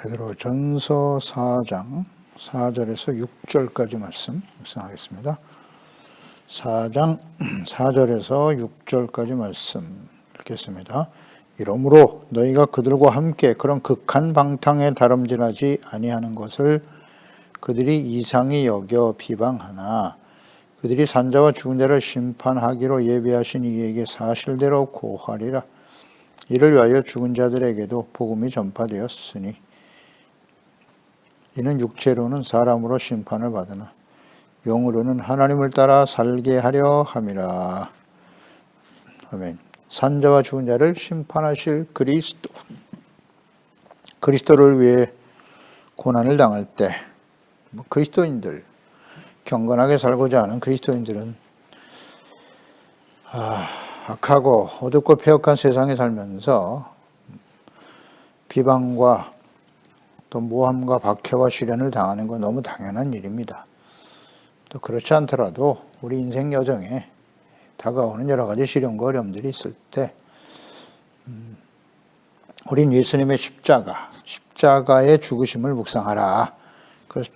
베드로전서 4장 4절에서 6절까지 말씀 묵상하겠습니다. 4장 4절에서 6절까지 말씀 읽겠습니다. 이러므로 너희가 그들과 함께 그런 극한 방탕에 다름질하지 아니하는 것을 그들이 이상히 여겨 비방하나 그들이 산자와 죽은 자를 심판하기로 예비하신 이에게 사실대로 고하리라. 이를 위하여 죽은 자들에게도 복음이 전파되었으니 이는 육체로는 사람으로 심판을 받으나 영으로는 하나님을 따라 살게 하려 함이라. 아멘. 산자와 죽은 자를 심판하실 그리스도를 위해 고난을 당할 때 그리스도인들, 경건하게 살고자 하는 그리스도인들은 악하고 어둡고 폐역한 세상에 살면서 비방과 또 모함과 박해와 시련을 당하는 건 너무 당연한 일입니다. 또 그렇지 않더라도 우리 인생 여정에 다가오는 여러 가지 시련과 어려움들이 있을 때 우린 예수님의 십자가의 죽으심을 묵상하라. 그래서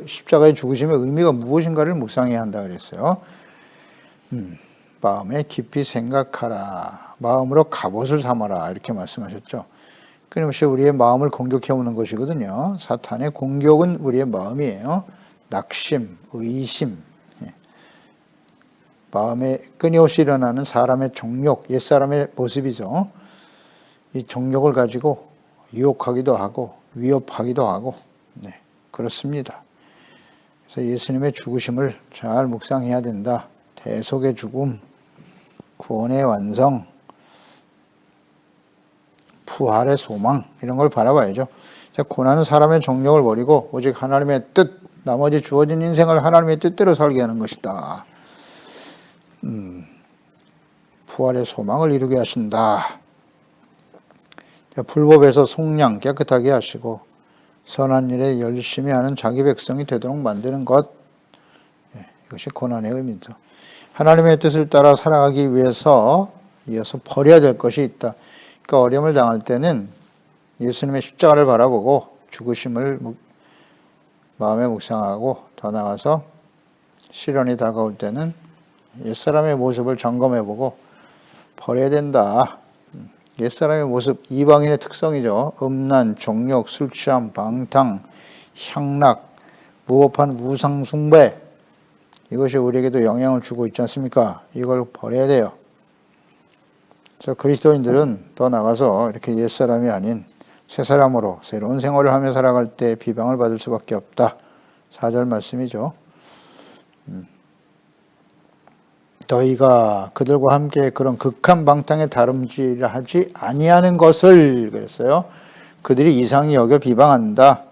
십자가의 죽으심의 의미가 무엇인가를 묵상해야 한다 그랬어요. 마음에 깊이 생각하라. 마음으로 갑옷을 삼아라. 이렇게 말씀하셨죠. 끊임없이 우리의 마음을 공격해오는 것이거든요. 사탄의 공격은 우리의 마음이에요. 낙심, 의심, 마음에 끊임없이 일어나는 사람의 정욕, 옛사람의 모습이죠. 이 정욕을 가지고 유혹하기도 하고 위협하기도 하고 그렇습니다. 그래서 예수님의 죽으심을 잘 묵상해야 된다. 대속의 죽음, 구원의 완성, 부활의 소망 이런 걸 바라봐야죠. 고난은 사람의 정욕을 버리고 오직 하나님의 뜻, 나머지 주어진 인생을 하나님의 뜻대로 살게 하는 것이다. 부활의 소망을 이루게 하신다. 불법에서 속량 깨끗하게 하시고 선한 일에 열심히 하는 자기 백성이 되도록 만드는 것, 이것이 고난의 의미죠. 하나님의 뜻을 따라 살아가기 위해서 이어서 버려야 될 것이 있다. 그러니까 어려움을 당할 때는 예수님의 십자가를 바라보고 죽으심을 마음에 묵상하고 더 나아가서 시련이 다가올 때는 옛사람의 모습을 점검해보고 버려야 된다. 옛사람의 모습, 이방인의 특성이죠. 음란, 정욕, 술취함, 방탕, 향락, 무법한 우상 숭배, 이것이 우리에게도 영향을 주고 있지 않습니까? 이걸 버려야 돼요. 그래서 그리스도인들은 더 나가서 이렇게 옛사람이 아닌 새사람으로 새로운 생활을 하며 살아갈 때 비방을 받을 수밖에 없다. 4절 말씀이죠. 너희가 그들과 함께 그런 극한 방탕에 다름질하지 아니하는 것을 그랬어요. 그들이 이상히 여겨 비방한다.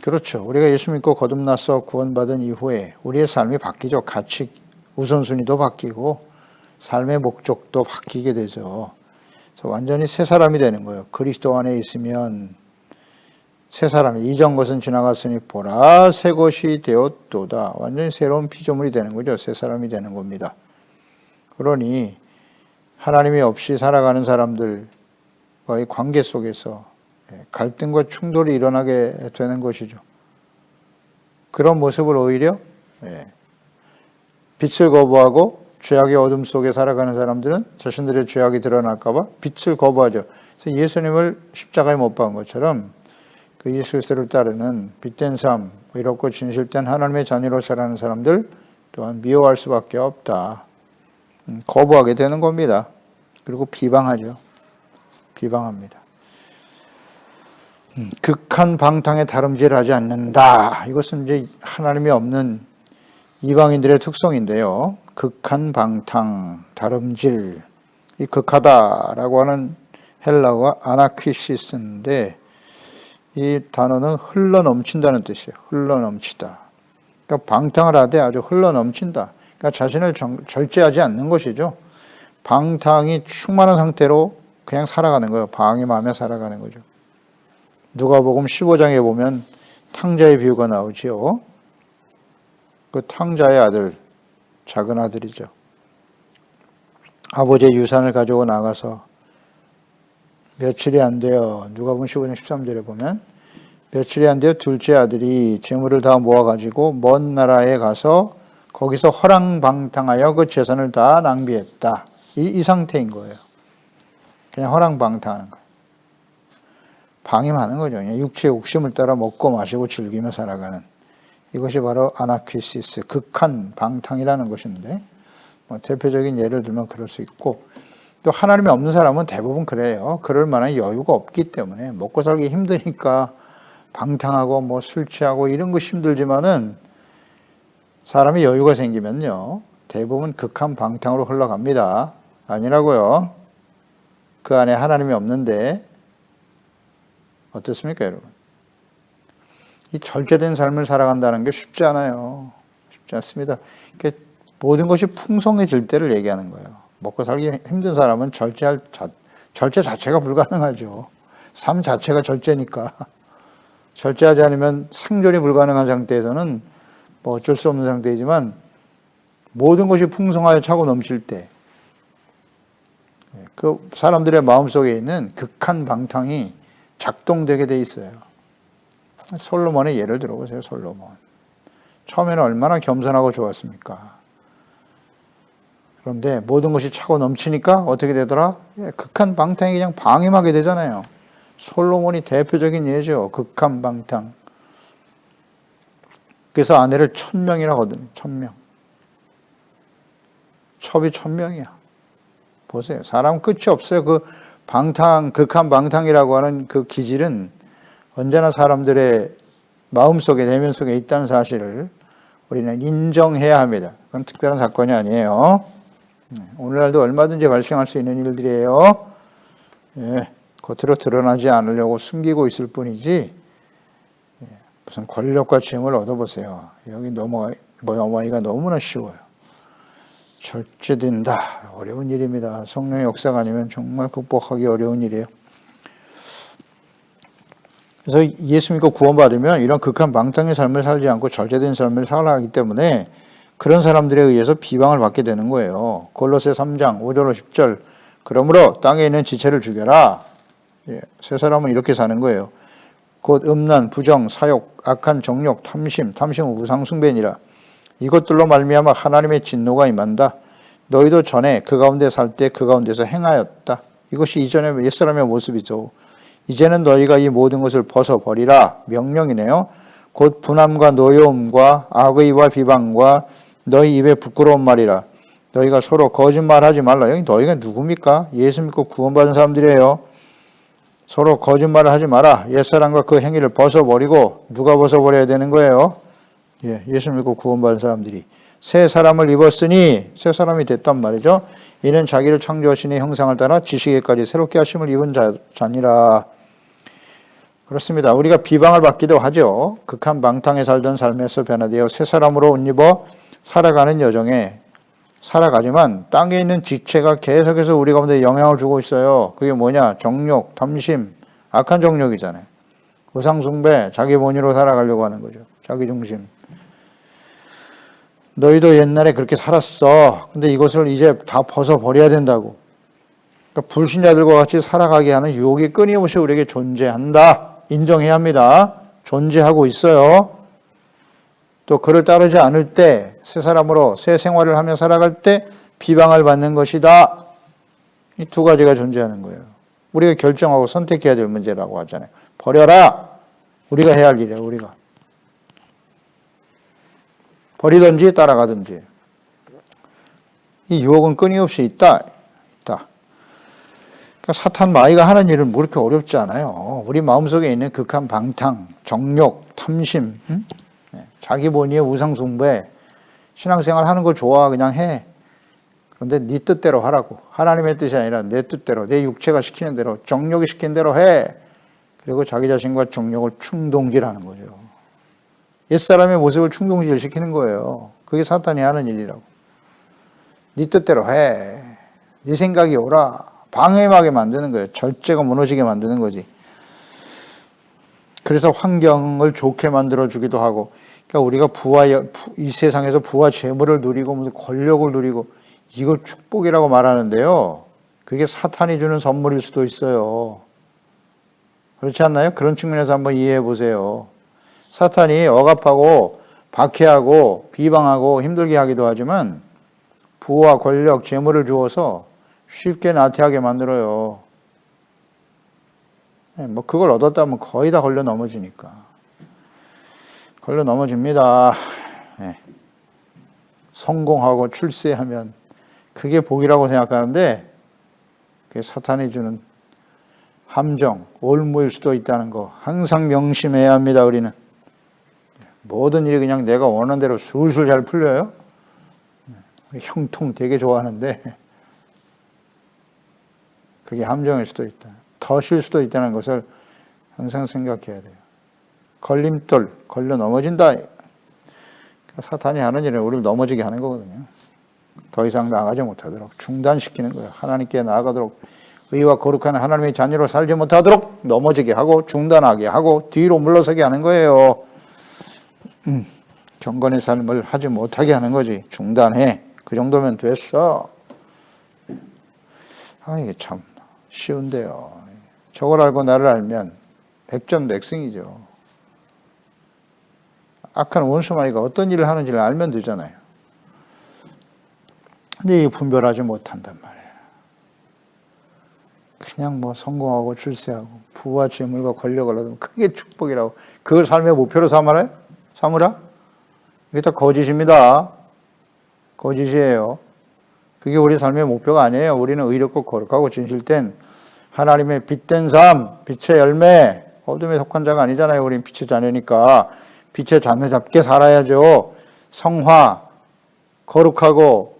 그렇죠. 우리가 예수 믿고 거듭나서 구원받은 이후에 우리의 삶이 바뀌죠. 가치 우선순위도 바뀌고 삶의 목적도 바뀌게 되죠. 그래서 완전히 새 사람이 되는 거예요. 그리스도 안에 있으면 새 사람이 이전 것은 지나갔으니 보라 새 것이 되었도다. 완전히 새로운 피조물이 되는 거죠. 새 사람이 되는 겁니다. 그러니 하나님이 없이 살아가는 사람들과의 관계 속에서 갈등과 충돌이 일어나게 되는 것이죠. 그런 모습을 오히려 빛을 거부하고 죄악의 어둠 속에 살아가는 사람들은 자신들의 죄악이 드러날까 봐 빛을 거부하죠. 그래서 예수님을 십자가에 못 박은 것처럼 그 예수 그리스도를 따르는 빛된 삶, 의롭고 진실된 하나님의 자녀로 살아가는 사람들 또한 미워할 수밖에 없다. 거부하게 되는 겁니다. 그리고 비방하죠. 비방합니다. 극한 방탕에 다름질하지 않는다. 이것은 이제 하나님이 없는 이방인들의 특성인데요. 극한 방탕, 다름질. 이 극하다라고 하는 헬라어가 아나퀴시스인데 이 단어는 흘러넘친다는 뜻이에요. 흘러넘치다. 그러니까 방탕을 하되 아주 흘러넘친다. 그러니까 자신을 절제하지 않는 것이죠. 방탕이 충만한 상태로 그냥 살아가는 거예요. 방임하며 살아가는 거죠. 누가복음 15장에 보면 탕자의 비유가 나오지요. 그 탕자의 아들, 작은 아들이죠. 아버지의 유산을 가지고 나가서 며칠이 안 돼요. 누가복음 15장 13절에 보면 며칠이 안 돼요. 둘째 아들이 재물을 다 모아가지고 먼 나라에 가서 거기서 허랑방탕하여 그 재산을 다 낭비했다. 이 상태인 거예요. 그냥 허랑방탕하는 거예요. 방임하는 거죠. 그냥 육체의 욕심을 따라 먹고 마시고 즐기며 살아가는. 이것이 바로 아나퀴시스, 극한 방탕이라는 것인데, 대표적인 예를 들면 그럴 수 있고, 또 하나님이 없는 사람은 대부분 그래요. 그럴 만한 여유가 없기 때문에 먹고 살기 힘드니까 방탕하고 술 취하고 이런 거 힘들지만은 사람이 여유가 생기면요, 대부분 극한 방탕으로 흘러갑니다. 아니라고요. 그 안에 하나님이 없는데 어떻습니까, 여러분? 이 절제된 삶을 살아간다는 게 쉽지 않아요. 쉽지 않습니다. 모든 것이 풍성해질 때를 얘기하는 거예요. 먹고 살기 힘든 사람은 절제 자체가 불가능하죠. 삶 자체가 절제니까. 절제하지 않으면 생존이 불가능한 상태에서는 어쩔 수 없는 상태이지만, 모든 것이 풍성하여 차고 넘칠 때 그 사람들의 마음속에 있는 극한 방탕이 작동되게 돼 있어요. 솔로몬의 예를 들어보세요. 솔로몬. 처음에는 얼마나 겸손하고 좋았습니까? 그런데 모든 것이 차고 넘치니까 어떻게 되더라? 극한 방탕이 그냥 방임하게 되잖아요. 솔로몬이 대표적인 예죠. 극한 방탕. 그래서 아내를 1000명이라 하거든요. 1000명. 첩이 1000명이야. 보세요. 사람 끝이 없어요. 그 극한 방탕이라고 하는 그 기질은 언제나 사람들의 마음속에, 내면 속에 있다는 사실을 우리는 인정해야 합니다. 그건 특별한 사건이 아니에요. 오늘날도 얼마든지 발생할 수 있는 일들이에요. 겉으로 드러나지 않으려고 숨기고 있을 뿐이지, 무슨 권력과 재물을 얻어보세요. 여기 넘어가기가 너무나 쉬워요. 절제된다. 어려운 일입니다. 성령의 역사가 아니면 정말 극복하기 어려운 일이에요. 그래서 예수 믿고 구원받으면 이런 극한 방탕의 삶을 살지 않고 절제된 삶을 살아가기 때문에 그런 사람들에 의해서 비방을 받게 되는 거예요. 골로새 3장 5절 10절. 그러므로 땅에 있는 지체를 죽여라. 세 사람은 이렇게 사는 거예요. 곧 음란, 부정, 사욕, 악한 정욕, 탐심은 우상숭배니라. 이것들로 말미암아 하나님의 진노가 임한다. 너희도 전에 그 가운데 살 때 그 가운데서 행하였다. 이것이 이전의 옛사람의 모습이죠. 이제는 너희가 이 모든 것을 벗어버리라. 명령이네요. 곧 분함과 노여움과 악의와 비방과 너희 입에 부끄러운 말이라. 너희가 서로 거짓말하지 말라. 여기 너희가 누굽니까? 예수 믿고 구원받은 사람들이에요. 서로 거짓말을 하지 마라. 옛사람과 그 행위를 벗어버리고. 누가 벗어버려야 되는 거예요? 예수 믿고 구원받은 사람들이 새 사람을 입었으니, 새 사람이 됐단 말이죠. 이는 자기를 창조하신 이 형상을 따라 지식에까지 새롭게 하심을 입은 자니라. 그렇습니다. 우리가 비방을 받기도 하죠. 극한 방탕에 살던 삶에서 변화되어 새 사람으로 옷 입어 살아가는 여정에 살아가지만 땅에 있는 지체가 계속해서 우리 가운데 영향을 주고 있어요. 그게 뭐냐? 정욕, 탐심, 악한 정욕이잖아요. 우상숭배, 자기 본의로 살아가려고 하는 거죠. 자기 중심. 너희도 옛날에 그렇게 살았어. 근데 이것을 이제 다 벗어버려야 된다고. 그러니까 불신자들과 같이 살아가게 하는 유혹이 끊임없이 우리에게 존재한다. 인정해야 합니다. 존재하고 있어요. 또 그를 따르지 않을 때, 새 사람으로 새 생활을 하며 살아갈 때 비방을 받는 것이다. 이 두 가지가 존재하는 거예요. 우리가 결정하고 선택해야 될 문제라고 하잖아요. 버려라. 우리가 해야 할 일이에요. 우리가. 버리든지 따라가든지. 이 유혹은 끊임없이 있다. 그러니까 사탄 마귀가 하는 일은 뭐 그렇게 어렵지 않아요. 우리 마음속에 있는 극한 방탕, 정욕, 탐심, 자기 본의의 우상숭배, 신앙생활 하는 거 좋아, 그냥 해. 그런데 네 뜻대로 하라고. 하나님의 뜻이 아니라 내 뜻대로, 내 육체가 시키는 대로, 정욕이 시키는 대로 해. 그리고 자기 자신과 정욕을 충동질하는 거죠. 옛사람의 모습을 충동질 시키는 거예요. 그게 사탄이 하는 일이라고. 네 뜻대로 해. 네 생각이 오라. 방해하게 만드는 거예요. 절제가 무너지게 만드는 거지. 그래서 환경을 좋게 만들어주기도 하고, 그러니까 우리가 이 세상에서 부와 재물을 누리고 권력을 누리고 이걸 축복이라고 말하는데요. 그게 사탄이 주는 선물일 수도 있어요. 그렇지 않나요? 그런 측면에서 한번 이해해 보세요. 사탄이 억압하고 박해하고 비방하고 힘들게 하기도 하지만 부와 권력, 재물을 주어서 쉽게 나태하게 만들어요. 뭐 그걸 얻었다면 거의 다 걸려 넘어지니까. 걸려 넘어집니다. 네. 성공하고 출세하면 그게 복이라고 생각하는데 그게 사탄이 주는 함정, 올무일 수도 있다는 거 항상 명심해야 합니다. 우리는 모든 일이 그냥 내가 원하는 대로 술술 잘 풀려요. 형통 되게 좋아하는데 그게 함정일 수도 있다. 덫일 수도 있다는 것을 항상 생각해야 돼요. 걸림돌, 걸려 넘어진다. 사탄이 하는 일은 우리를 넘어지게 하는 거거든요. 더 이상 나아가지 못하도록 중단시키는 거예요. 하나님께 나아가도록 의와 거룩한 하나님의 자녀로 살지 못하도록 넘어지게 하고 중단하게 하고 뒤로 물러서게 하는 거예요. 경건의 삶을 하지 못하게 하는 거지. 중단해. 그 정도면 됐어. 이게 참 쉬운데요. 저걸 알고 나를 알면 100점 백승이죠. 악한 원수마귀가 어떤 일을 하는지를 알면 되잖아요. 근데 이 분별하지 못한단 말이에요. 그냥 뭐 성공하고 출세하고 부와 재물과 권력을 얻으면 그게 축복이라고 그걸 삶의 목표로 삼으라? 이게 다 거짓입니다. 거짓이에요. 그게 우리 삶의 목표가 아니에요. 우리는 의롭고 거룩하고 진실된 하나님의 빛된 삶, 빛의 열매, 어둠에 속한 자가 아니잖아요. 우린 빛의 자녀니까 빛의 자녀답게 살아야죠. 성화, 거룩하고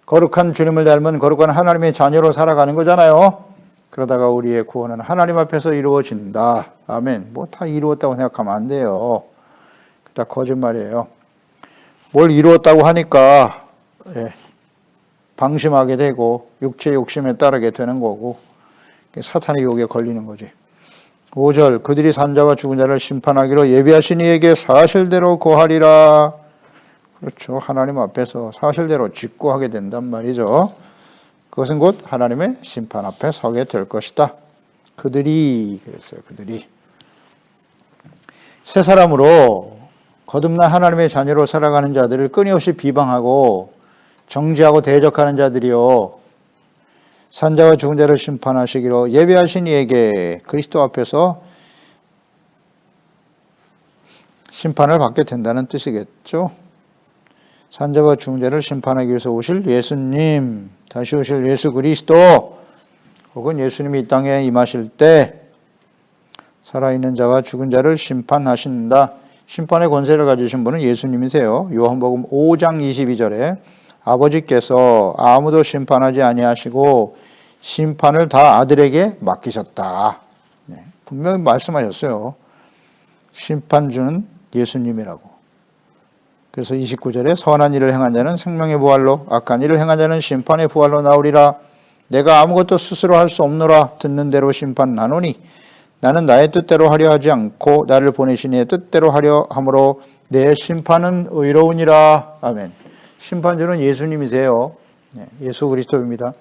거룩한 주님을 닮은 거룩한 하나님의 자녀로 살아가는 거잖아요. 그러다가 우리의 구원은 하나님 앞에서 이루어진다. 아멘. 뭐 다 이루었다고 생각하면 안 돼요. 다 거짓말이에요. 뭘 이루었다고 하니까 방심하게 되고 육체의 욕심에 따르게 되는 거고 사탄의 유혹에 걸리는 거지. 5절 그들이 산자와 죽은 자를 심판하기로 예비하신 이에게 사실대로 고하리라. 그렇죠. 하나님 앞에서 사실대로 직고하게 된단 말이죠. 그것은 곧 하나님의 심판 앞에 서게 될 것이다. 그들이 그랬어요. 그들이 새 사람으로 거듭난 하나님의 자녀로 살아가는 자들을 끊임없이 비방하고 정죄하고 대적하는 자들이요. 산자와 죽은 자를 심판하시기로 예비하신 이에게 그리스도 앞에서 심판을 받게 된다는 뜻이겠죠. 산자와 죽은 자를 심판하기 위해서 오실 예수님, 다시 오실 예수 그리스도, 혹은 예수님이 이 땅에 임하실 때 살아있는 자와 죽은 자를 심판하신다. 심판의 권세를 가지신 분은 예수님이세요. 요한복음 5장 22절에 아버지께서 아무도 심판하지 아니하시고 심판을 다 아들에게 맡기셨다. 분명히 말씀하셨어요. 심판주는 예수님이라고. 그래서 29절에 선한 일을 행한 자는 생명의 부활로 악한 일을 행한 자는 심판의 부활로 나오리라. 내가 아무것도 스스로 할 수 없노라. 듣는 대로 심판하노니 나는 나의 뜻대로 하려 하지 않고 나를 보내신 이의 뜻대로 하려 함으로 내 심판은 의로우니라. 아멘. 심판주는 예수님이세요. 예수 그리스도입니다.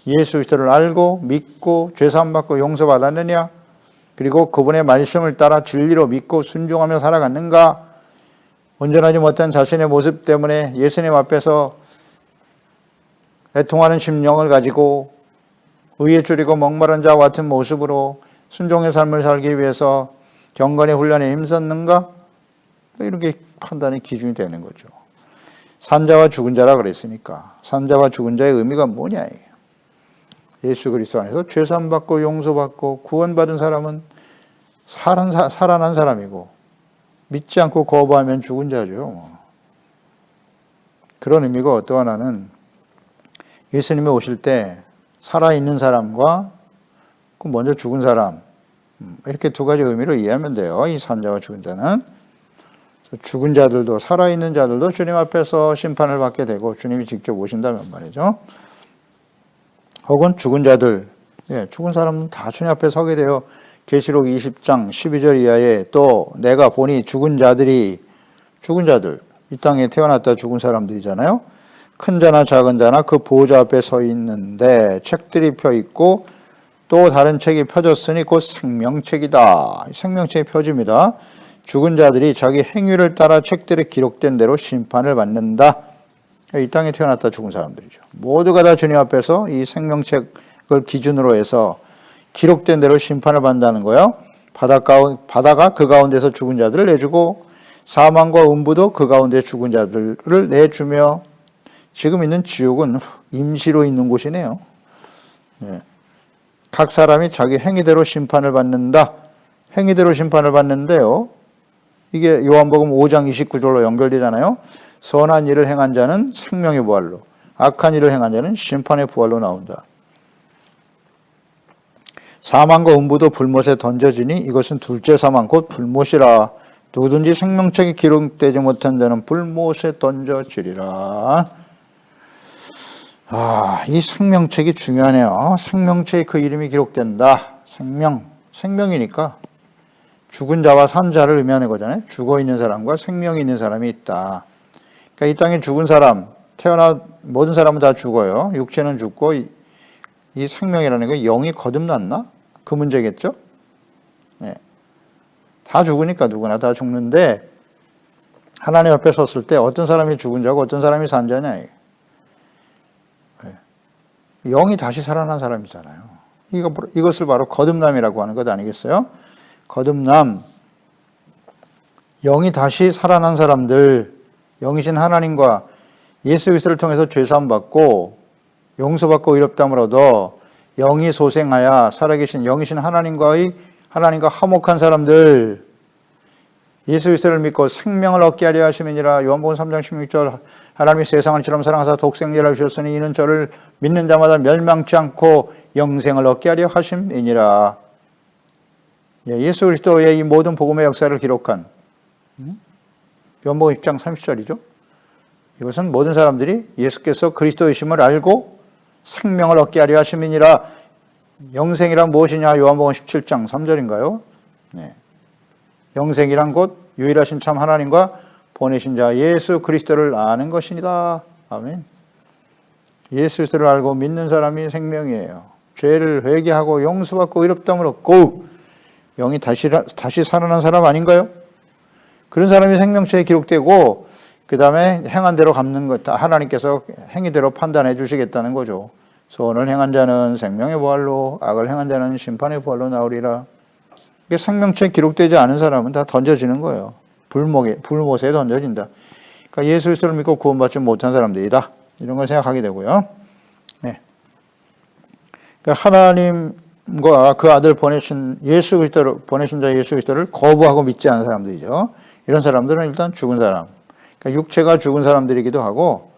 예수 그리스도를 알고 믿고 죄사함 받고 용서받았느냐? 그리고 그분의 말씀을 따라 진리로 믿고 순종하며 살아갔는가? 온전하지 못한 자신의 모습 때문에 예수님 앞에서 애통하는 심령을 가지고 의에 줄이고 목마른 자와 같은 모습으로 순종의 삶을 살기 위해서 경건의 훈련에 힘썼는가? 이런 게 판단의 기준이 되는 거죠. 산자와 죽은 자라 그랬으니까 산자와 죽은 자의 의미가 뭐냐? 예수 그리스도 안에서 죄사함 받고 용서받고 구원받은 사람은 살아난 사람이고 믿지 않고 거부하면 죽은 자죠. 그런 의미가 또 하나는 예수님이 오실 때 살아있는 사람과 먼저 죽은 사람 이렇게 두 가지 의미로 이해하면 돼요. 이 산자와 죽은 자는 죽은 자들도 살아있는 자들도 주님 앞에서 심판을 받게 되고 주님이 직접 오신다면 말이죠. 혹은 죽은 자들, 죽은 사람은 다 주님 앞에 서게 돼요. 계시록 20장 12절 이하에 또 내가 보니 죽은 자들, 이 땅에 태어났다 죽은 사람들이잖아요. 큰 자나 작은 자나 그 보호자 앞에 서 있는데 책들이 펴 있고 또 다른 책이 펴졌으니 곧 생명책이다. 생명책이 펴집니다. 죽은 자들이 자기 행위를 따라 책들에 기록된 대로 심판을 받는다. 이 땅에 태어났다 죽은 사람들이죠. 모두가 다 주님 앞에서 이 생명책을 기준으로 해서 기록된 대로 심판을 받는다는 거예요. 바다가 그 가운데서 죽은 자들을 내주고 사망과 음부도 그 가운데 죽은 자들을 내주며 지금 있는 지옥은 임시로 있는 곳이네요. 네. 각 사람이 자기 행위대로 심판을 받는다. 행위대로 심판을 받는데요. 이게 요한복음 5장 29절로 연결되잖아요. 선한 일을 행한 자는 생명의 부활로, 악한 일을 행한 자는 심판의 부활로 나온다. 사망과 음부도 불못에 던져지니 이것은 둘째 사망 곧 불못이라. 누구든지 생명책에 기록되지 못한 자는 불못에 던져지리라. 이 생명책이 중요하네요. 생명책에 그 이름이 기록된다. 생명이니까 죽은 자와 산 자를 의미하는 거잖아요. 죽어 있는 사람과 생명이 있는 사람이 있다. 그러니까 이 땅에 죽은 사람, 모든 사람은 다 죽어요. 육체는 죽고 이 생명이라는 게 영이 거듭났나? 그 문제겠죠? 네. 다 죽으니까 누구나 다 죽는데 하나님 앞에 섰을 때 어떤 사람이 죽은 자고 어떤 사람이 산 자냐. 영이 다시 살아난 사람이잖아요. 이것을 바로 거듭남이라고 하는 것 아니겠어요? 거듭남, 영이 다시 살아난 사람들, 영이신 하나님과 예수 그리스도를 통해서 죄사함 받고 용서받고 의롭다함을 얻어 영이 소생하여 살아계신 영이신 하나님과 화목한 사람들, 예수 그리스도를 믿고 생명을 얻게 하려 하심이니라. 요한복음 3장 16절 하나님이 세상을 처럼 사랑하사 독생자를 주셨으니 이는 저를 믿는 자마다 멸망치 않고 영생을 얻게 하려 하심이니라. 예수 그리스도의 이 모든 복음의 역사를 기록한 요한복음 1장 30절이죠. 이것은 모든 사람들이 예수께서 그리스도이심을 알고 생명을 얻게 하려 하심이니라. 영생이란 무엇이냐? 요한복음 17장 3절인가요? 네. 영생이란 곧 유일하신 참 하나님과 보내신 자 예수 그리스도를 아는 것이니다. 아멘. 예수 그리스도를 알고 믿는 사람이 생명이에요. 죄를 회개하고 용서받고 의롭다함을 얻고 영이 다시 살아난 사람 아닌가요? 그런 사람이 생명책에 기록되고 그 다음에 행한 대로 갚는 것, 하나님께서 행위대로 판단해 주시겠다는 거죠. 선을 행한 자는 생명의 부활로, 악을 행한 자는 심판의 부활로 나오리라. 생명책에 기록되지 않은 사람은 다 던져지는 거예요. 불못에 던져진다. 그러니까 예수 그리스도를 믿고 구원받지 못한 사람들이다. 이런 걸 생각하게 되고요. 네. 그러니까 하나님과 그 아들 보내신 자 예수 그리스도를 거부하고 믿지 않은 사람들이죠. 이런 사람들은 일단 죽은 사람. 그러니까 육체가 죽은 사람들이기도 하고,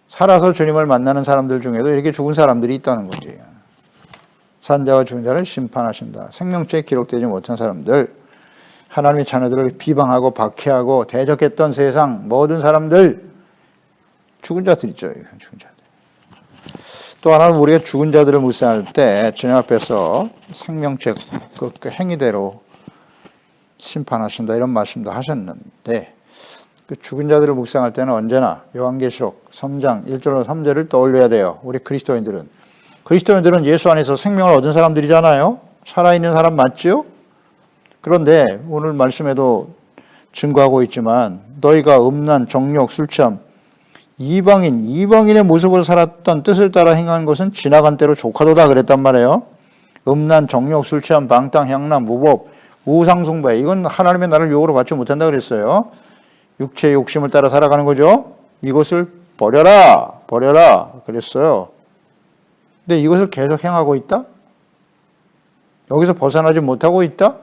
살아서 주님을 만나는 사람들 중에도 이렇게 죽은 사람들이 있다는 거죠. 산자와 죽은 자를 심판하신다. 생명책에 기록되지 못한 사람들, 하나님의 자녀들을 비방하고 박해하고 대적했던 세상 모든 사람들, 죽은 자들이죠. 죽은 자들. 또 하나는 우리가 죽은 자들을 묵상할 때 주님 앞에서 생명책 그 행위대로 심판하신다 이런 말씀도 하셨는데, 그 죽은 자들을 묵상할 때는 언제나 요한계시록 3장 1절로 3절을 떠올려야 돼요. 우리 그리스도인들은 예수 안에서 생명을 얻은 사람들이잖아요. 살아있는 사람 맞지요? 그런데 오늘 말씀에도 증거하고 있지만 너희가 음란, 정욕, 술 취함, 이방인의 모습으로 살았던 뜻을 따라 행한 것은 지나간 때로 조카도다 그랬단 말이에요. 음란, 정욕, 술 취함, 방탕, 향락, 무법, 우상숭배, 이건 하나님의 나라를 유혹으로 받지 못한다 그랬어요. 육체의 욕심을 따라 살아가는 거죠. 이것을 버려라 그랬어요. 근데 이것을 계속 행하고 있다? 여기서 벗어나지 못하고 있다?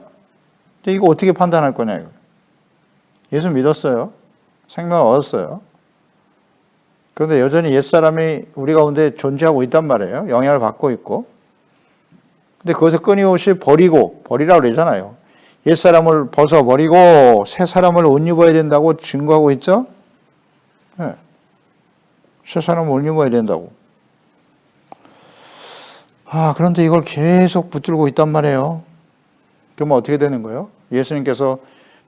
근데 이거 어떻게 판단할 거냐? 예수 믿었어요. 생명을 얻었어요. 그런데 여전히 옛사람이 우리 가운데 존재하고 있단 말이에요. 영향을 받고 있고. 근데 그것을 끊임없이 버리라고 그러잖아요. 옛사람을 벗어버리고 새 사람을 옷 입어야 된다고 증거하고 있죠? 네. 새 사람을 옷 입어야 된다고. 그런데 이걸 계속 붙들고 있단 말이에요. 그러면 어떻게 되는 거예요? 예수님께서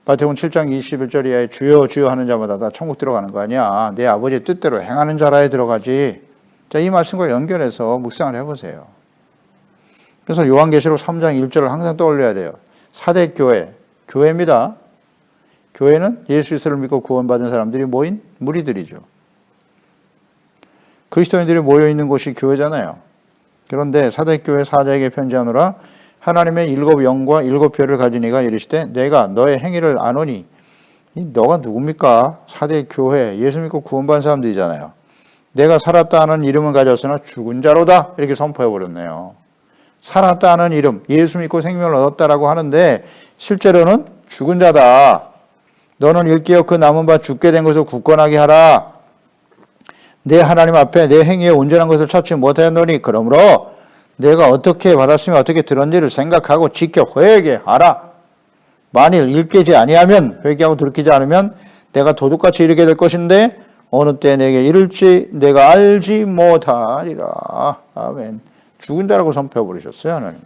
마태복음 7장 21절에 주여 주여 하는 자마다 다 천국 들어가는 거 아니야. 내 아버지의 뜻대로 행하는 자라에 들어가지. 자, 이 말씀과 연결해서 묵상을 해보세요. 그래서 요한계시록 3장 1절을 항상 떠올려야 돼요. 사대 교회, 교회입니다. 교회는 예수 그리스도를 믿고 구원받은 사람들이 모인 무리들이죠. 그리스도인들이 모여있는 곳이 교회잖아요. 그런데 사대교회 사자에게 편지하노라 하나님의 7 영과 7 표를 가진 이가 이르시되 내가 너의 행위를 아노니 너가 누굽니까? 사대교회 예수 믿고 구원받은 사람들이잖아요. 내가 살았다 하는 이름은 가졌으나 죽은 자로다 이렇게 선포해버렸네요. 살았다 하는 이름 예수 믿고 생명을 얻었다라고 하는데 실제로는 죽은 자다. 너는 일깨어 그 남은 바 죽게 된 것을 굳건하게 하라. 내 하나님 앞에 내 행위에 온전한 것을 찾지 못하였노니 그러므로 내가 어떻게 받았으며 어떻게 들었는지를 생각하고 지켜 회개하라. 만일 일깨지 아니하면 회개하고 돌이키지 않으면 내가 도둑같이 이르게 될 것인데 어느 때 내게 이를지 내가 알지 못하리라. 아멘. 죽은 자라고 선포해버리셨어요 하나님.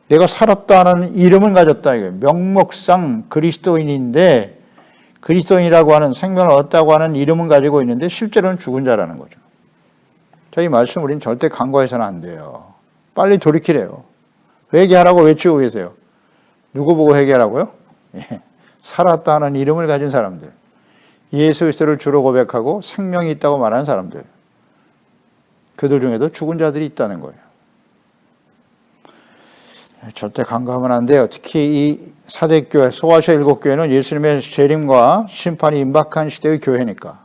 내가 살았다는 이름을 가졌다. 이거예요. 명목상 그리스도인인데 그리스도인이라고 하는 생명을 얻었다고 하는 이름은 가지고 있는데 실제로는 죽은 자라는 거죠. 자, 이 말씀 우리는 절대 간과해서는 안 돼요. 빨리 돌이키래요. 회개하라고 외치고 계세요. 누구 보고 회개하라고요? 예. 살았다는 이름을 가진 사람들. 예수 그리스도를 주로 고백하고 생명이 있다고 말하는 사람들. 그들 중에도 죽은 자들이 있다는 거예요. 절대 간과하면 안 돼요. 특히 이 사대교회, 소아시아 7교회는 예수님의 재림과 심판이 임박한 시대의 교회니까.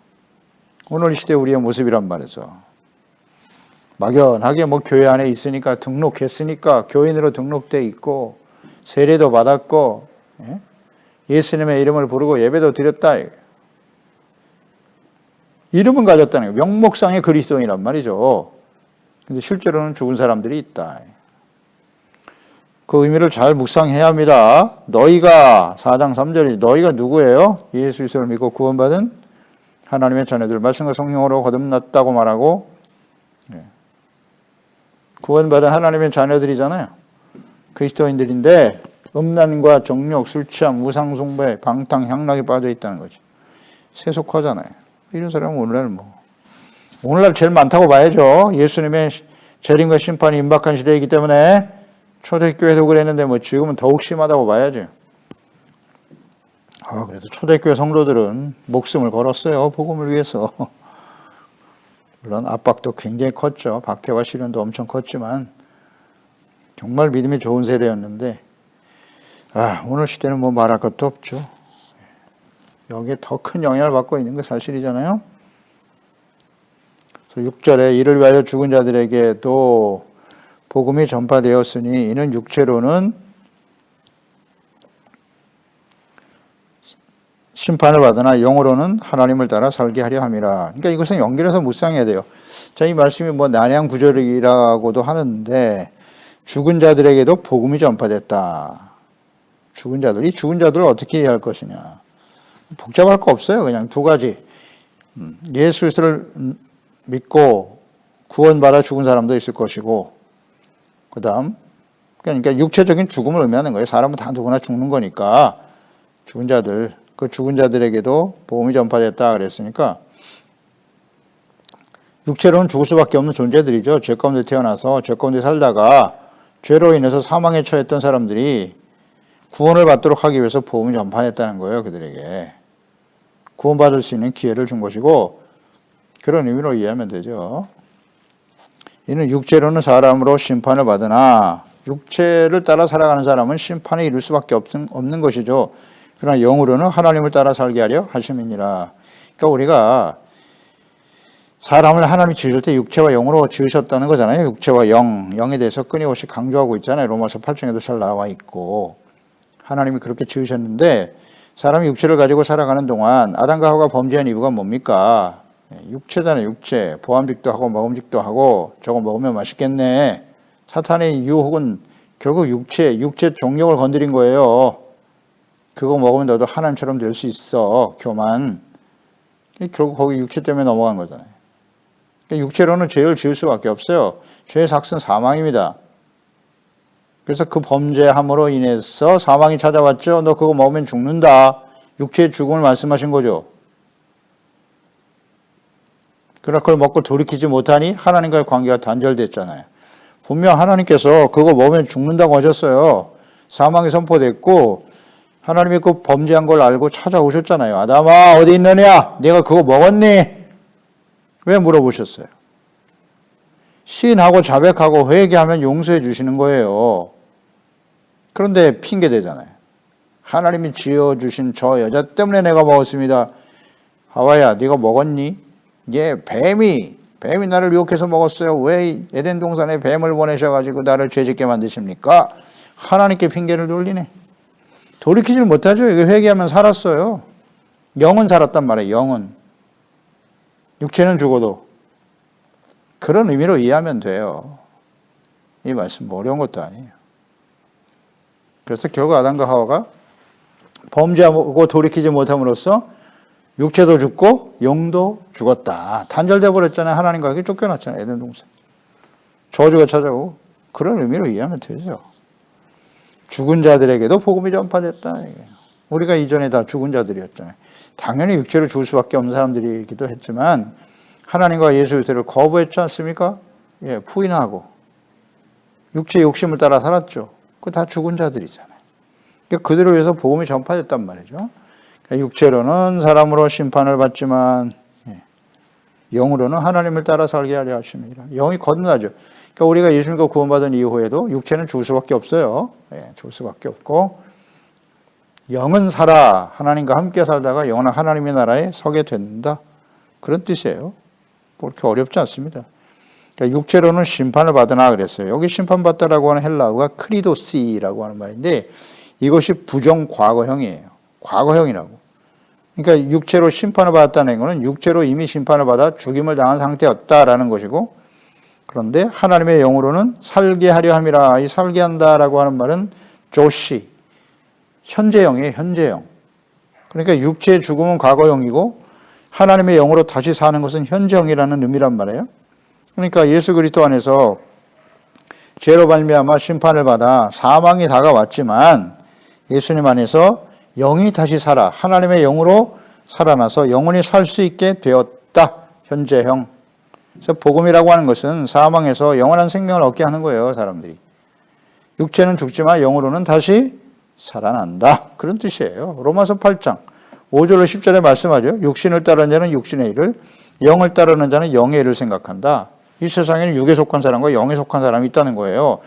오늘 이 시대 우리의 모습이란 말이죠. 막연하게 뭐 교회 안에 있으니까 등록했으니까 교인으로 등록돼 있고 세례도 받았고 예수님의 이름을 부르고 예배도 드렸다. 이름은 가졌다는 거예요. 명목상의 그리스도인이란 말이죠. 근데 실제로는 죽은 사람들이 있다. 그 의미를 잘 묵상해야 합니다. 너희가 4장 3절이 너희가 누구예요? 예수 그리스도를 믿고 구원받은 하나님의 자녀들 말씀과 성령으로 거듭났다고 말하고 구원받은 하나님의 자녀들이잖아요. 그리스도인들인데 음란과 정욕, 술 취함, 우상 숭배, 방탕, 향락에 빠져 있다는 거지. 세속화잖아요. 이런 사람은 오늘날 제일 많다고 봐야죠. 예수님의 재림과 심판이 임박한 시대이기 때문에 초대교회도 그랬는데 지금은 더욱 심하다고 봐야죠. 그래도 초대교회 성도들은 목숨을 걸었어요. 복음을 위해서. 물론 압박도 굉장히 컸죠. 박해와 시련도 엄청 컸지만 정말 믿음이 좋은 세대였는데 오늘 시대는 말할 것도 없죠. 여기에 더 큰 영향을 받고 있는 게 사실이잖아요. 그래서 6절에 이를 위하여 죽은 자들에게도 복음이 전파되었으니 이는 육체로는 심판을 받으나 영으로는 하나님을 따라 살게 하려 함이라. 그러니까 이것은 연결해서 묵상해야 돼요. 자, 이 말씀이 난양 구절이라고도 하는데 죽은 자들에게도 복음이 전파됐다. 죽은 자들을 어떻게 이해할 것이냐. 복잡할 거 없어요. 그냥 두 가지. 예수 그리스도를 믿고 구원받아 죽은 사람도 있을 것이고 그 다음 그러니까 육체적인 죽음을 의미하는 거예요. 사람은 다 누구나 죽는 거니까 죽은 자들 그 죽은 자들에게도 복음이 전파됐다 그랬으니까 육체로는 죽을 수밖에 없는 존재들이죠. 죄 가운데 태어나서 죄 가운데 살다가 죄로 인해서 사망에 처했던 사람들이 구원을 받도록 하기 위해서 복음이 전파됐다는 거예요. 그들에게 구원받을 수 있는 기회를 준 것이고 그런 의미로 이해하면 되죠. 이는 육체로는 사람으로 심판을 받으나 육체를 따라 살아가는 사람은 심판에 이를 수밖에 없는 것이죠. 그러나 영으로는 하나님을 따라 살게 하려 하심이니라. 그러니까 우리가 사람을 하나님이 지으실 때 육체와 영으로 지으셨다는 거잖아요. 육체와 영에 대해서 끊임없이 강조하고 있잖아요. 로마서 8장에도 잘 나와 있고 하나님이 그렇게 지으셨는데 사람이 육체를 가지고 살아가는 동안 아담과 하와가 범죄한 이유가 뭡니까? 육체잖아요. 육체. 보암직도 하고 먹음직도 하고 저거 먹으면 맛있겠네. 사탄의 유혹은 결국 육체 종력을 건드린 거예요. 그거 먹으면 너도 하나님처럼 될 수 있어. 교만. 결국 거기 육체 때문에 넘어간 거잖아요. 육체로는 죄를 지을 수밖에 없어요. 죄의 삭은 사망입니다. 그래서 그 범죄함으로 인해서 사망이 찾아왔죠. 너 그거 먹으면 죽는다. 육체의 죽음을 말씀하신 거죠. 그러나 그걸 먹고 돌이키지 못하니 하나님과의 관계가 단절됐잖아요. 분명 하나님께서 그거 먹으면 죽는다고 하셨어요. 사망이 선포됐고 하나님이 그 범죄한 걸 알고 찾아오셨잖아요. 아담아 어디 있느냐? 네가 그거 먹었니? 왜 물어보셨어요? 시인하고 자백하고 회개하면 용서해 주시는 거예요. 그런데 핑계 대잖아요. 하나님이 지어주신 저 여자 때문에 내가 먹었습니다. 하와야 네가 먹었니? 예, 뱀이 나를 유혹해서 먹었어요. 왜 에덴 동산에 뱀을 보내셔가지고 나를 죄짓게 만드십니까? 하나님께 핑계를 돌리네. 돌이키질 못하죠. 이거 회개하면 살았어요. 영은 살았단 말이에요. 영은. 육체는 죽어도. 그런 의미로 이해하면 돼요. 이 말씀 뭐 어려운 것도 아니에요. 그래서 결국 아담과 하와가 범죄하고 돌이키지 못함으로써 육체도 죽고 영도 죽었다. 단절돼 버렸잖아요. 하나님과 이렇게 쫓겨났잖아요. 에덴 동산. 저주가 찾아오고 그런 의미로 이해하면 되죠. 죽은 자들에게도 복음이 전파됐다. 우리가 이전에 다 죽은 자들이었잖아요. 당연히 육체로 죽을 수밖에 없는 사람들이기도 했지만 하나님과 예수 그리스도를 거부했지 않습니까? 예, 부인하고 육체의 욕심을 따라 살았죠. 그 다 죽은 자들이잖아요. 그러니까 그들을 위해서 복음이 전파됐단 말이죠. 그러니까 육체로는 사람으로 심판을 받지만 영으로는 하나님을 따라 살게 하려 하십니다. 영이 거듭나죠. 그러니까 우리가 예수 믿고 구원받은 이후에도 육체는 죽을 수밖에 없어요. 죽을 수밖에 없고 영은 살아 하나님과 함께 살다가 영원한 하나님의 나라에 서게 된다. 그런 뜻이에요. 그렇게 어렵지 않습니다. 그러니까 육체로는 심판을 받으나 그랬어요. 여기 심판받다라고 하는 헬라어가 크리도시라고 하는 말인데 이것이 부정 과거형이에요. 과거형이라고. 그러니까 육체로 심판을 받았다는 것은 육체로 이미 심판을 받아 죽임을 당한 상태였다라는 것이고 그런데 하나님의 영으로는 살게 하려 함이라. 이 살게 한다라고 하는 말은 조시, 현재형이에요. 현재형. 그러니까 육체의 죽음은 과거형이고 하나님의 영으로 다시 사는 것은 현재형이라는 의미란 말이에요. 그러니까 예수 그리스도 안에서 죄로 말미암아 심판을 받아 사망이 다가왔지만 예수님 안에서 영이 다시 살아 하나님의 영으로 살아나서 영원히 살 수 있게 되었다. 현재형. 그래서 복음이라고 하는 것은 사망에서 영원한 생명을 얻게 하는 거예요. 사람들이. 육체는 죽지만 영으로는 다시 살아난다. 그런 뜻이에요. 로마서 8장 5절로 10절에 말씀하죠. 육신을 따르는 자는 육신의 일을 영을 따르는 자는 영의 일을 생각한다. 이 세상에는 육에 속한 사람과 영에 속한 사람이 있다는 거예요.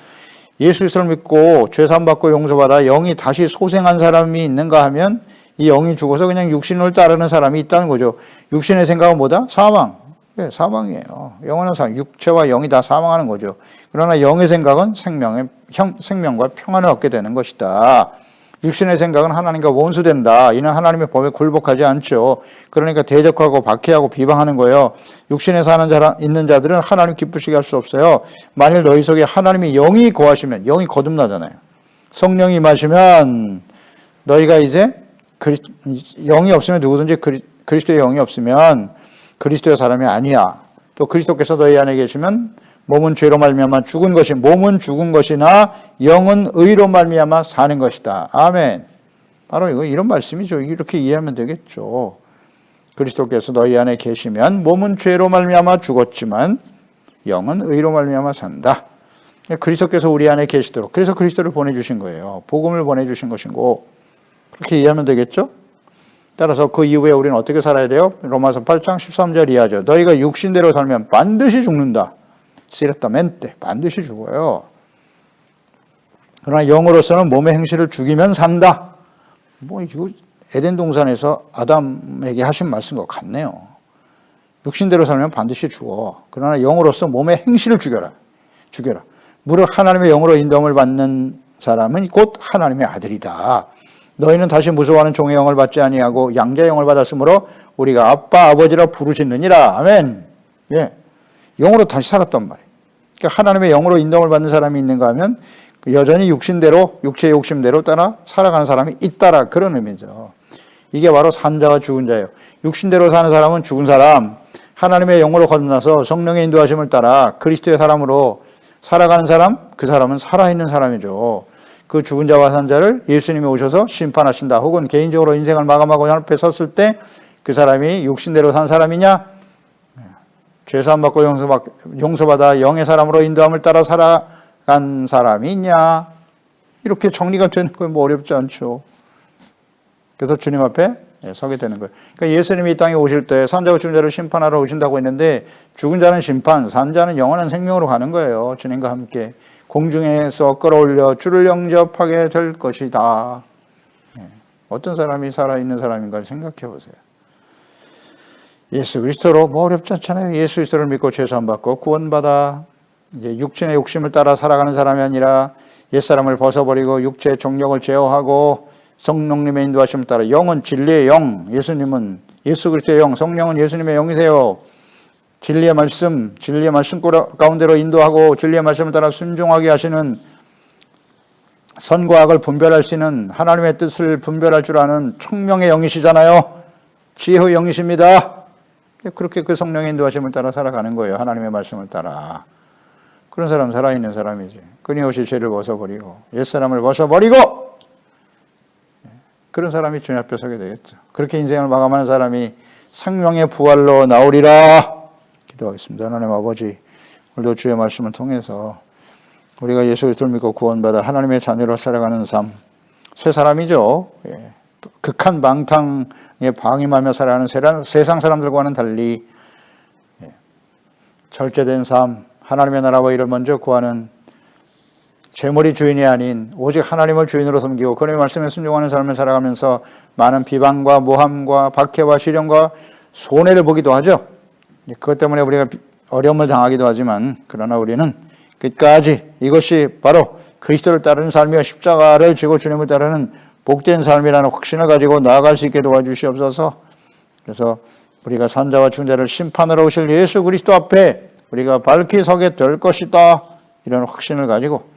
예수 그리스도를 믿고 죄사함받고 용서받아 영이 다시 소생한 사람이 있는가 하면 이 영이 죽어서 그냥 육신을 따르는 사람이 있다는 거죠. 육신의 생각은 뭐다? 사망. 네, 사망이에요. 영원한 사망. 육체와 영이 다 사망하는 거죠. 그러나 영의 생각은 생명과 평안을 얻게 되는 것이다. 육신의 생각은 하나님과 원수된다. 이는 하나님의 법에 굴복하지 않죠. 그러니까 대적하고 박해하고 비방하는 거예요. 육신에 있는 자들은 하나님 기쁘시게 할 수 없어요. 만일 너희 속에 하나님의 영이 거하시면, 영이 거듭나잖아요. 성령이 임하시면 너희가 이제 영이 없으면 누구든지 그리스도의 영이 없으면 그리스도의 사람이 아니야. 또 그리스도께서 너희 안에 계시면 몸은 죄로 말미암아 죽은 것이 몸은 죽은 것이나 영은 의로 말미암아 사는 것이다. 아멘. 바로 이거 이런 말씀이죠. 이렇게 이해하면 되겠죠. 그리스도께서 너희 안에 계시면 몸은 죄로 말미암아 죽었지만 영은 의로 말미암아 산다. 그리스도께서 우리 안에 계시도록 그래서 그리스도를 보내주신 거예요. 복음을 보내주신 것이고 그렇게 이해하면 되겠죠. 따라서 그 이후에 우리는 어떻게 살아야 돼요? 로마서 8장 13절 이하죠. 너희가 육신대로 살면 반드시 죽는다. 시레타멘테 반드시 죽어요. 그러나 영으로서는 몸의 행실을 죽이면 산다. 뭐 이거 에덴 동산에서 아담에게 하신 말씀과 같네요. 육신대로 살면 반드시 죽어. 그러나 영으로서 몸의 행실을 죽여라. 무릇 하나님의 영으로 인도함을 받는 사람은 곧 하나님의 아들이다. 너희는 다시 무서워하는 종의 영을 받지 아니하고 양자의 영을 받았으므로 우리가 아빠 아버지라 부르짖느니라. 아멘. 예. 영으로 다시 살았단 말이에요. 그러니까 하나님의 영으로 인도함을 받는 사람이 있는가 하면 여전히 육신대로 육체의 욕심대로 따라 살아가는 사람이 있다라 그런 의미죠. 이게 바로 산자와 죽은 자예요. 육신대로 사는 사람은 죽은 사람, 하나님의 영으로 거듭나서 성령의 인도하심을 따라 그리스도의 사람으로 살아가는 사람, 그 사람은 살아있는 사람이죠. 그 죽은 자와 산 자를 예수님이 오셔서 심판하신다. 혹은 개인적으로 인생을 마감하고 하나님 앞에 섰을 때 그 사람이 육신대로 산 사람이냐? 죄사함받고 용서받아 영의 사람으로 인도함을 따라 살아간 사람이 있냐? 이렇게 정리가 되는 거예요. 뭐 어렵지 않죠. 그래서 주님 앞에 서게 되는 거예요. 그러니까 예수님이 이 땅에 오실 때 산자와 죽은 자를 심판하러 오신다고 했는데 죽은 자는 심판, 산 자는 영원한 생명으로 가는 거예요. 주님과 함께 공중에서 끌어올려 주를 영접하게 될 것이다. 어떤 사람이 살아있는 사람인가를 생각해 보세요. 예수 그리스도로 뭐 어렵지 않잖아요. 예수 그리스도를 믿고 죄사함받고 구원받아 이제 육신의 욕심을 따라 살아가는 사람이 아니라 옛사람을 벗어버리고 육체의 정욕을 제어하고 성령님의 인도하심을 따라 영은 진리의 영, 예수님은 예수 그리스도의 영, 성령은 예수님의 영이세요. 진리의 말씀 가운데로 인도하고 진리의 말씀을 따라 순종하게 하시는 선과 악을 분별할 수 있는 하나님의 뜻을 분별할 줄 아는 청명의 영이시잖아요. 지혜의 영이십니다. 그렇게 그 성령의 인도하심을 따라 살아가는 거예요. 하나님의 말씀을 따라. 그런 사람 살아있는 사람이지. 끊임없이 죄를 벗어버리고 옛사람을 벗어버리고 그런 사람이 주님 앞에 서게 되겠죠. 그렇게 인생을 마감하는 사람이 생명의 부활로 나오리라. 기도하겠습니다. 하나님 아버지, 오늘도 주의 말씀을 통해서 우리가 예수 그리스도를 믿고 구원받아 하나님의 자녀로 살아가는 삶, 새 사람이죠. 극한 방탕에 방임하며 살아가는 세상 사람들과는 달리 절제된 삶, 하나님의 나라와 일을 먼저 구하는 재물이 주인이 아닌 오직 하나님을 주인으로 섬기고 그의 말씀에 순종하는 삶을 살아가면서 많은 비방과 모함과 박해와 시련과 손해를 보기도 하죠. 그것 때문에 우리가 어려움을 당하기도 하지만 그러나 우리는 끝까지 이것이 바로 그리스도를 따르는 삶이요 십자가를 지고 주님을 따르는 복된 삶이라는 확신을 가지고 나아갈 수 있게 도와주시옵소서. 그래서 우리가 산자와 죽은 자를 심판하러 오실 예수 그리스도 앞에 우리가 밝히 서게 될 것이다. 이런 확신을 가지고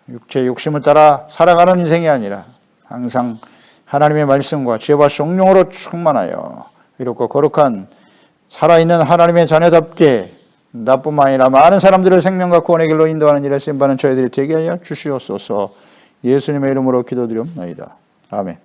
육체의 욕심을 따라 살아가는 인생이 아니라 항상 하나님의 말씀과 지혜와 성령으로 충만하여 이롭고 거룩한 살아있는 하나님의 자녀답게 나뿐만 아니라 많은 사람들을 생명과 구원의 길로 인도하는 일에 쓰임받는 저희들이 되게 하여 주시옵소서. 예수님의 이름으로 기도드리옵나이다. 아멘.